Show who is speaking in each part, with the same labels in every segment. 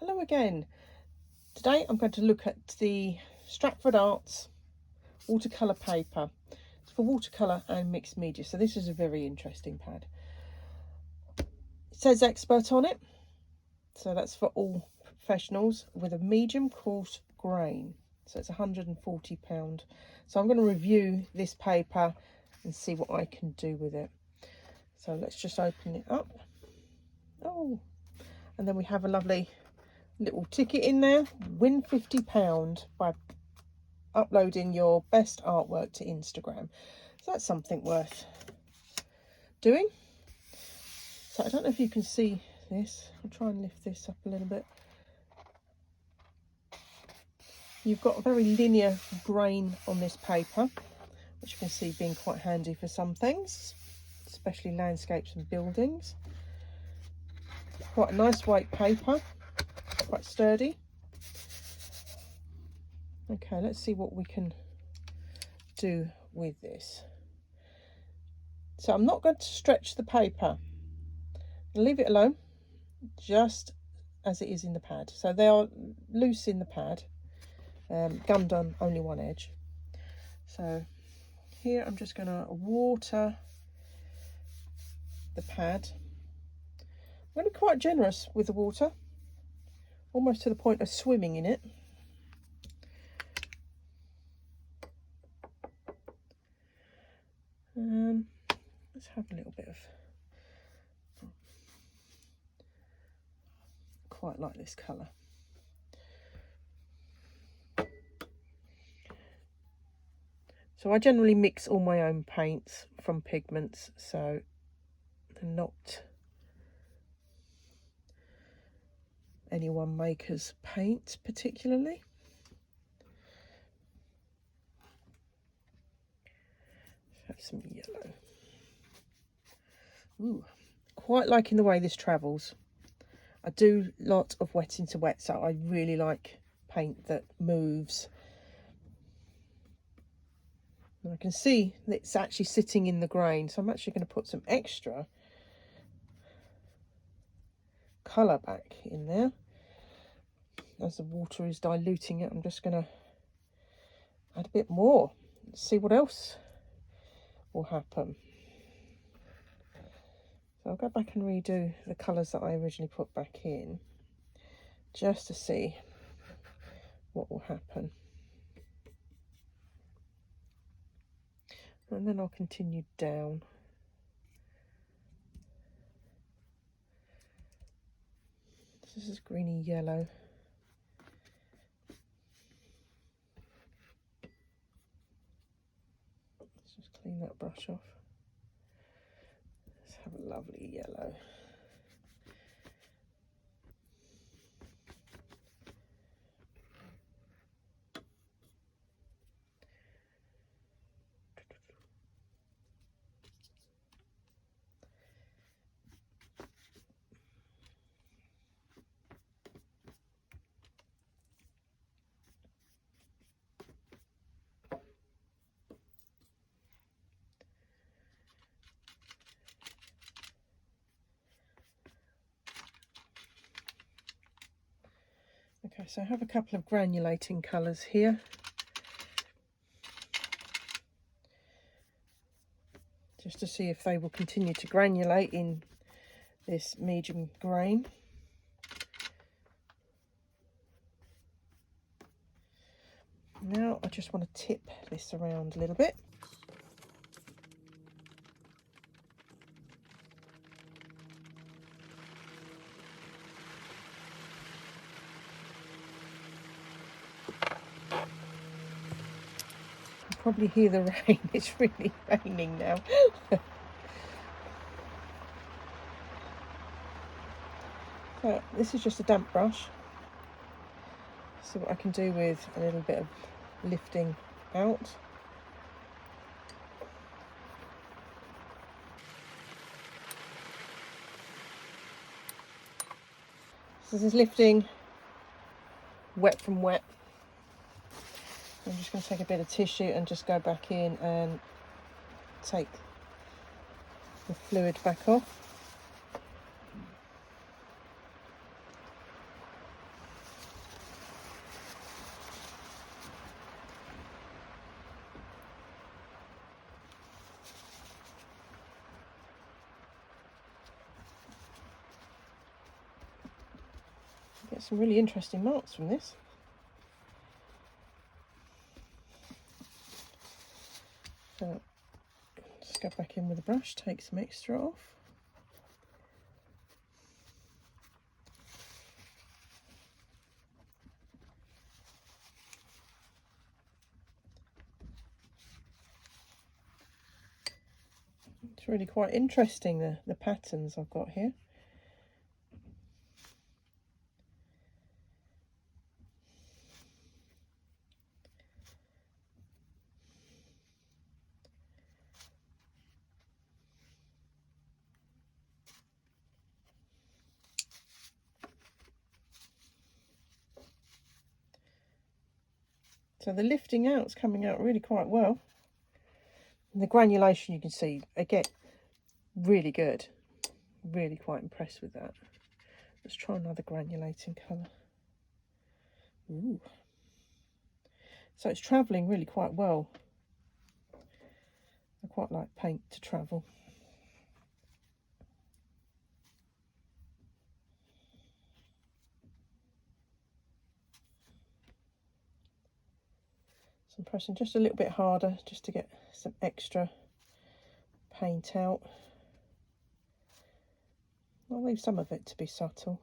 Speaker 1: Hello again. Today I'm going to look at the Stratford Arts watercolour paper. It's for watercolour and mixed media, so this is a very interesting pad. It says expert on it, so that's for all professionals, with a medium coarse grain. So it's £140. So I'm going to review this paper and see what I can do with it. So let's just open it up. Oh, and then we have a lovely little ticket in there. Win £50 by uploading your best artwork to Instagram. So that's something worth doing. So I don't know if you can see this. I'll try and lift this up a little bit. You've got a very linear grain on this paper, which you can see being quite handy for some things, especially landscapes and buildings. Quite a nice weight paper, quite sturdy. Okay, let's see what we can do with this. So I'm not going to stretch the paper. I'll leave it alone, just as it is in the pad. So they are loose in the pad, gummed on only one edge. So here I'm just going to water the pad. I'm going to be quite generous with the water, almost to the point of swimming in it. Let's have a little bit of, quite like this colour. So I generally mix all my own paints from pigments, so they're not any one maker's paint particularly. Have some yellow. Ooh, quite liking the way this travels. I do a lot of wet into wet, so I really like paint that moves. And I can see that it's actually sitting in the grain, so I'm actually going to put some extra colour back in there. As the water is diluting it, I'm just going to add a bit more. See what else will happen. So I'll go back and redo the colours that I originally put back in, just to see what will happen. And then I'll continue down. This is greeny yellow. Let's just clean that brush off. Let's have a lovely yellow. Okay, so I have a couple of granulating colours here. Just to see if they will continue to granulate in this medium grain. Now I just want to tip this around a little bit. You probably hear the rain. It's really raining now. So this is just a damp brush. See what I can do with a little bit of lifting out. So this is lifting wet from wet. I'm just going to take a bit of tissue and just go back in and take the fluid back off. Get some really interesting marks from this. So just go back in with a brush, take some extra off. It's really quite interesting, the patterns I've got here. So the lifting out is coming out really quite well. And the granulation, you can see, again, really good. Really quite impressed with that. Let's try another granulating colour. Ooh. So it's travelling really quite well. I quite like paint to travel. So I'm pressing just a little bit harder just to get some extra paint out. I'll leave some of it to be subtle.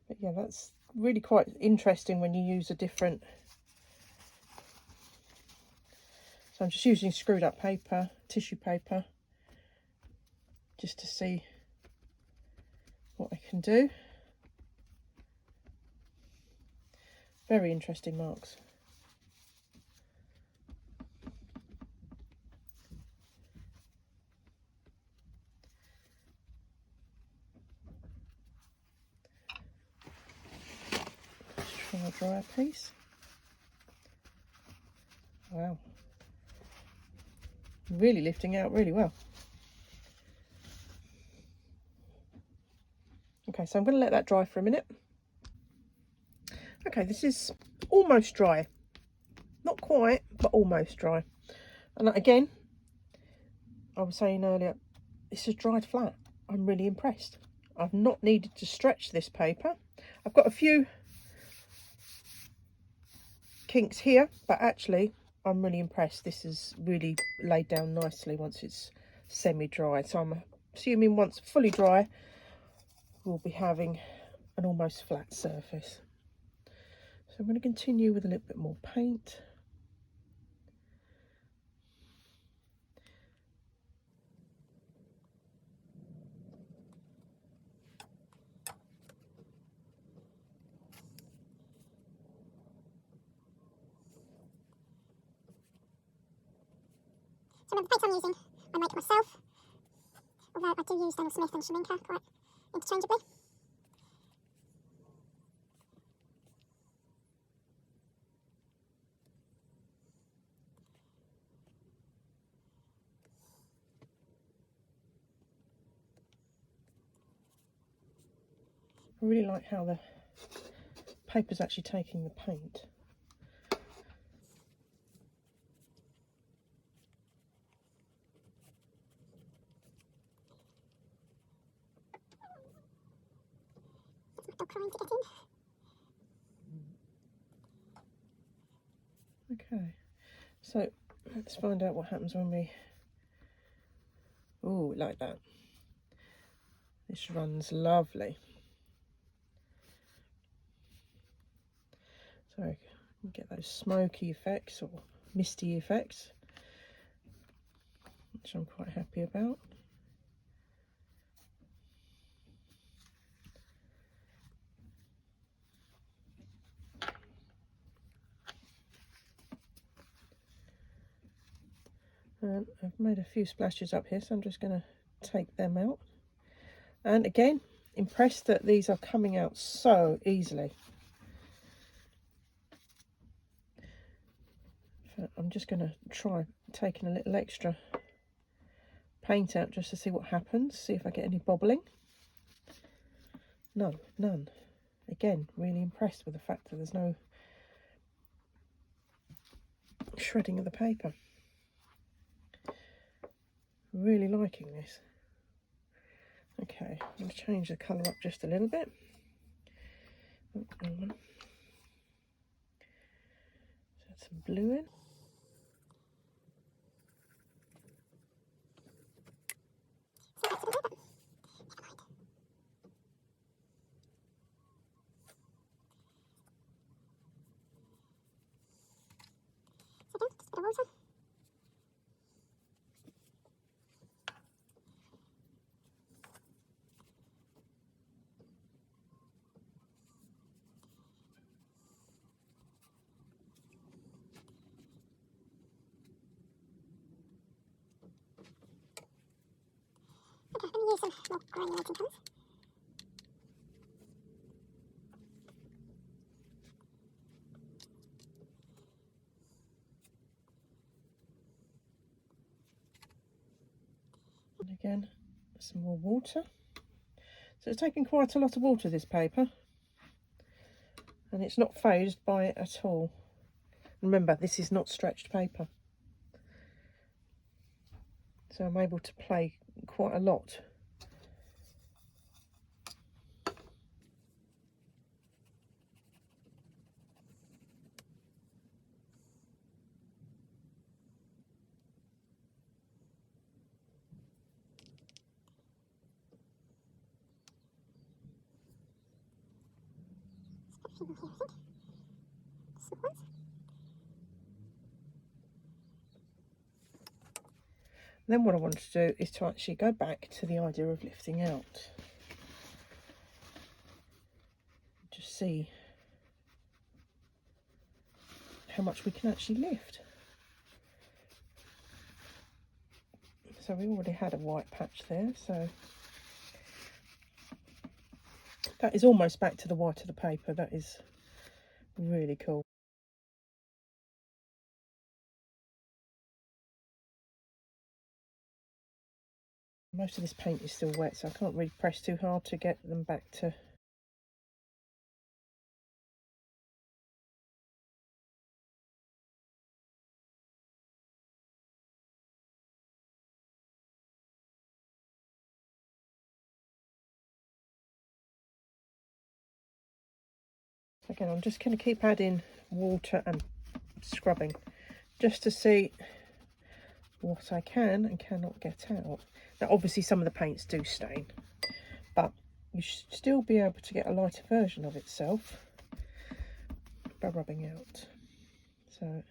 Speaker 1: But yeah, that's really quite interesting when you use a different... So I'm just using screwed up paper, tissue paper, just to see what I can do. Very interesting marks. Let's try a drier piece. Wow. Really lifting out really well. Okay, so I'm going to let that dry for a minute. Okay, this is almost dry. Not quite, but almost dry. And again, I was saying earlier, this is dried flat. I'm really impressed. I've not needed to stretch this paper. I've got a few kinks here, but actually I'm really impressed. This is really laid down nicely once it's semi-dry. So I'm assuming once fully dry, we'll be having an almost flat surface. So I'm going to continue with a little bit more paint.
Speaker 2: So the paints I'm using, I make myself, although I do use Daniel Smith and Schminker quite interchangeably.
Speaker 1: I really like how the paper's actually taking the paint.
Speaker 2: That's my dog crying to get in.
Speaker 1: Okay, so let's find out what happens when we... Oh, like that. This runs lovely. So you get those smoky effects or misty effects, which I'm quite happy about. And I've made a few splashes up here, so I'm just going to take them out. And again, impressed that these are coming out so easily. So I'm just going to try taking a little extra paint out just to see what happens, see if I get any bobbling. No, none. Again, really impressed with the fact that there's no shredding of the paper. Really liking this. Okay, I'm going to change the colour up just a little bit. Oh, hang on. Add some blue in.
Speaker 2: So again, just a bit of water. Okay, I'm going to use some more granulating colours.
Speaker 1: And again, some more water. So it's taking quite a lot of water, this paper, and it's not phased by it at all. Remember, this is not stretched paper, so I'm able to play quite a lot.
Speaker 2: Just put a few more here, I think. Small ones.
Speaker 1: Then what I want to do is to actually go back to the idea of lifting out. Just see how much we can actually lift. So we already had a white patch there, so that is almost back to the white of the paper. That is really cool. Most of this paint is still wet, so I can't really press too hard to get them back to again. I'm just going to keep adding water and scrubbing just to see what I can and cannot get out. Now obviously some of the paints do stain, but you should still be able to get a lighter version of itself by rubbing out. So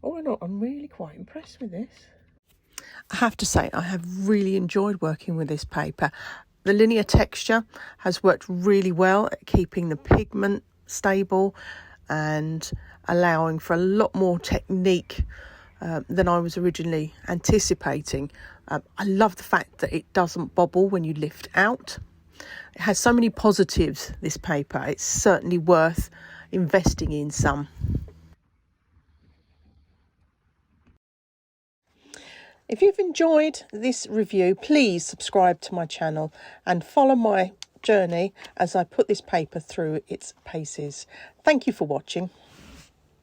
Speaker 1: All in all, I'm really quite impressed with this. I have to say, I have really enjoyed working with this paper. The linear texture has worked really well at keeping the pigment stable and allowing for a lot more technique than I was originally anticipating. I love the fact that it doesn't bobble when you lift out. It has so many positives, this paper. It's certainly worth investing in some. If you've enjoyed this review, please subscribe to my channel and follow my journey as I put this paper through its paces. Thank you for watching.